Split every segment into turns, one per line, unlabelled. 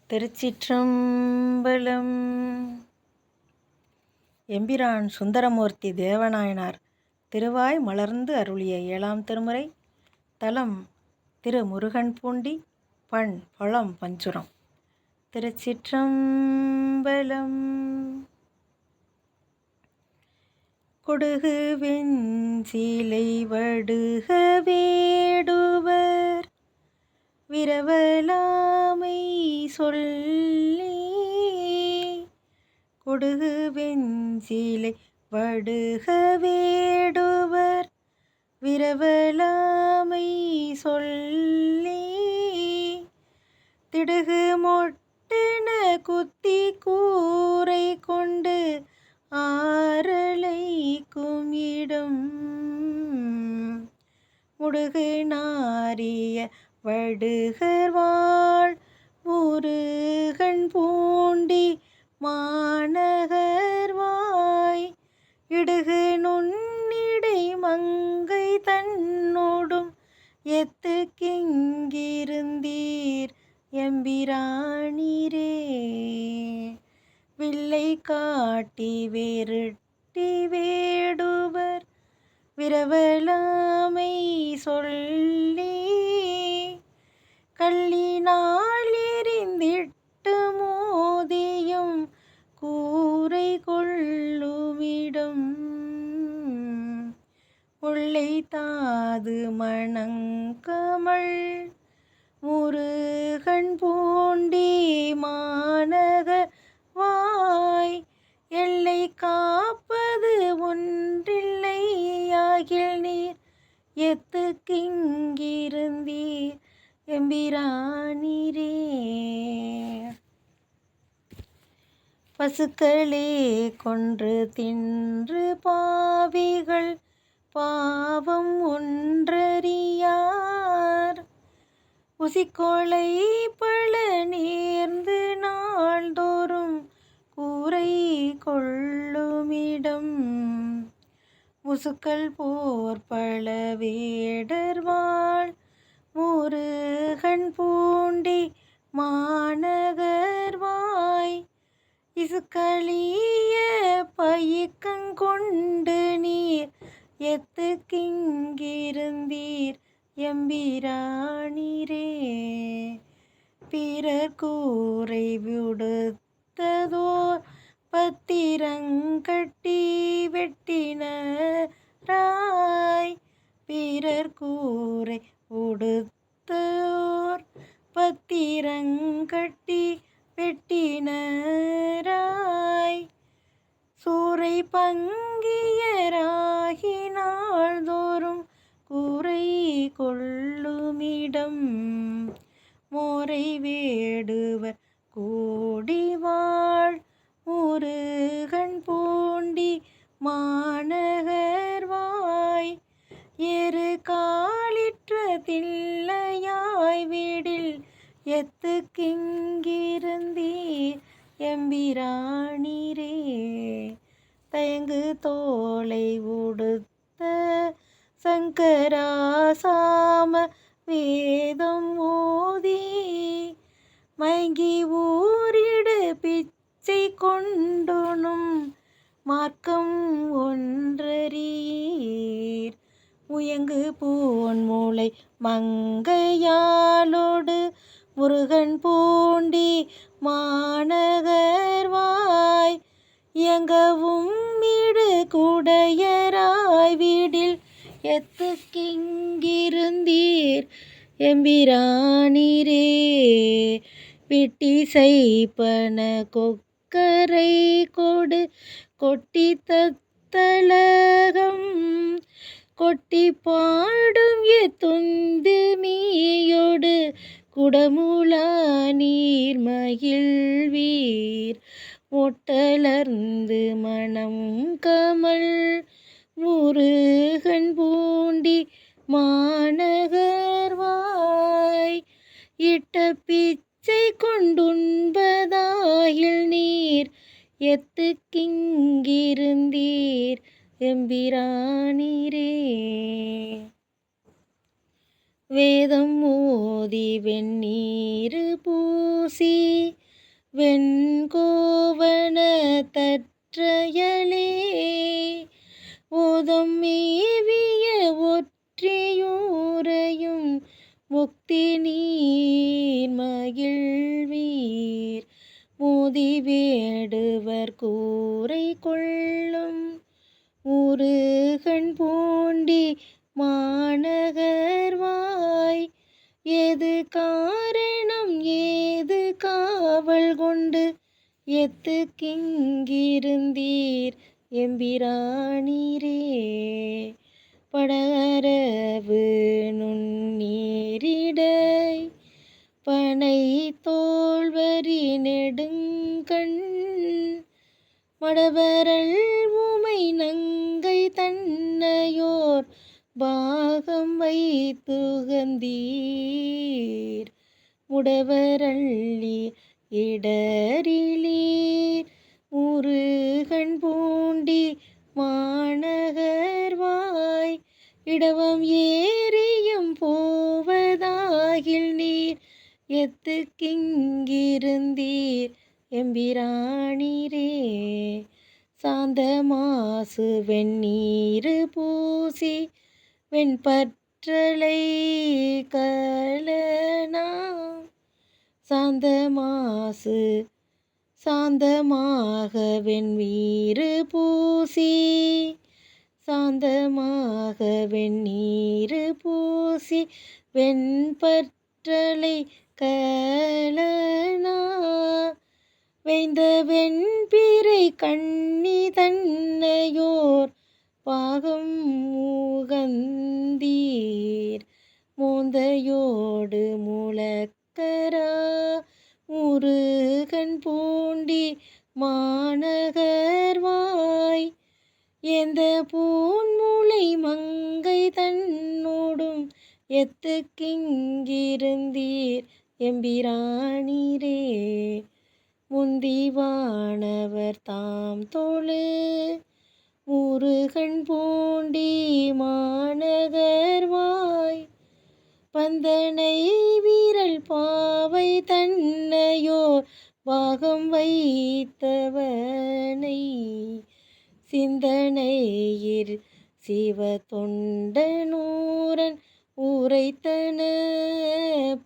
திருச்சிற்றம்பலம். எம்பிரான் சுந்தரமூர்த்தி தேவநாயனார் திருவாய் மலர்ந்து அருளிய 7ஆம் திருமுறை. தலம் திருமுருகன்பூண்டி. பண் பழம் பஞ்சுரம். திருச்சிற்றம்பலம். கொடுகு வெஞ்சிலை வடுக வேடுவர் விரவலாமை சொல்லி. கொடுகு வெஞ்சிலை வடுக வேடுவர் விரவலாமை சொல்லி. திடுகு மொட்டென குத்தி கூரை கொண்டு ஆரலை குமிடம். முடுகு நாரிய வடுகர்வாள் முருகன் பூண்டி மாநகர்வாய். இடுகு நுண்ணிடை மங்கை தன்னோடும் எத்துக்கிங்கிருந்தீர் எம்பிரானீரே. வில்லை காட்டி வேருட்டி வேடுவர் விரவலாமை சொல்லி. கள்ளினால் எறிந்திட்டு மோதியும் கூரை கொள்ளுமிடம். முல்லை தாது மணங்கமழ் முருகன் பூண்டி மாநகர்வாய். எல்லை காப்பது ஒன்றில்லை யாகில் நீர் எத்துக்கிங்கிருந்தீர் எம்பிரானீரே. பசுக்களே கொன்று தின்று பாவிகள் பாவம் ஒன்றறியார். உசிக்கொலை பல நேர்ந்து நாள்தோறும் கூரை கொள்ளுமிடம். முசுக்கள் போர் பல வேடர்வாள் முருகன் பூண்டி மாநகர்வாய். இசுக்களிய பயிக்கங்கொண்டு நீர் எத்துக்கிங்கிருந்தீர் எம்பிரானீரே. பிறர் கூரை விடுத்ததோர் பத்திரங்கட்டி வெட்டினராய். பிறர் கூரை உடுத்தோர் பத்திரங்கட்டி வெட்டினராய். சூறை பங்கியராகி நாள்தோறும் கூரை கொள்ளுமிடம். மோரை வேடுவர் கூடிவாள் முருகன் பூண்டி மாநகர்வாய். ஏறு காலிற்ற தில்லையாய் வீடில் எத்துக்கிங்கிருந்தீர் எம்பிரானீரே. தயங்கு தோலை உடுத்த சங்கராசாம வேதம் ஓதி. மயங்கி ஊரிடு பிச்சை கொண்டுணும் மார்க்கம் ஒன்றறியீர். முயங்கு பூன்மூளை மங்கையாலோடு முருகன் பூண்டி மாநகர்வாய். இயங்கவும் வீடு குடையராய் வீடில் எத்துக்கிங்கிருந்தீர் எம்பிரானீரே. விட்டி செய்ப்பன கொக்கரை கொடு கொட்டி தத்தலகம். கொட்டி பாடும் எத்துந்து மீயோடு குடமுலா நீர் மகிழ்வீர். ஒட்டலர்ந்து மணம் கமல் முருகன் பூண்டி மாநகர்வாய். இட்ட பிச்சை கொண்டுண்பதாயில் நீர் எத்துக்கிங்கிருந்தீர் எம்பிரானீரே. வேதம் மோதி வெந்நீரு பூசி வெண்கோவண தற்றையலே ஓதம் மேவிய ஒற்றியூரையும் முக்தி நீர் மகிழ்வீர் மோதி வேடுவர் கூரை கொள்ளும் முருகன் பூண்டி மாநகர்வாய் ஏது காரணம் ஏது காவல் கொண்டு எத்துக்கிங்கிருந்தீர் எம்பிரானீரே படரவு நுண்ணீரிடை பனை தோல்வரி நெடுங்கண் மடவரல் உமை நங்கை தன்னையோர் பாகம் வைத்துகந்தீர் முடவரள்ளி இடரிலீர் முருகன் பூண்டி மாநகர்வாய் இடவம் ஏரியும் போவதாகில் நீர் எத்துக்கிங்கிருந்தீர் எம்பிரானீரே சாந்த மாசு வெந்நீரு பூசி வெண்பற்றலை கலனாம் சாந்தமாக வெந்நீரு பூசி சாந்தமாக வெந்நீரு பூசி வெண்பற்றலை கலனா வைந்த வெண்பிறை கண்ணி தன்னையோர் பாகம் முகந்தீர் மோந்தையோடு முழக்கரா முருகன் பூண்டி மாநகர்வாய் எந்த பூன்முளை மங்கை தன்னோடும் எத்துக்கிங்கிருந்தீர் எம்பிரானீரே முந்திவானவர் தாம் தொழு முருகன் பூண்டி மாநகர்வாய் பந்தனை வீரல் பாவை தன்னையோர் பாகம் வைத்தவனை சிந்தனையிற் சிவ தொண்டனூரன் உரைத்தன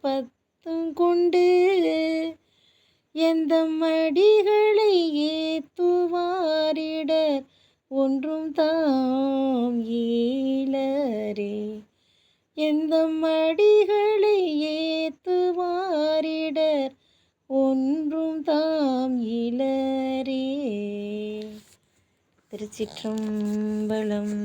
பத்தும் கொண்டு எந்தம் அடிகளை ஏத்துவாரிடர் ஒன்றும் தாம் ஈலரே எந்தம் அடிகளை ஏத்துவாரிடர் ஒன்றும் தாம் இலரே. திருச்சிற்றம்பலம்.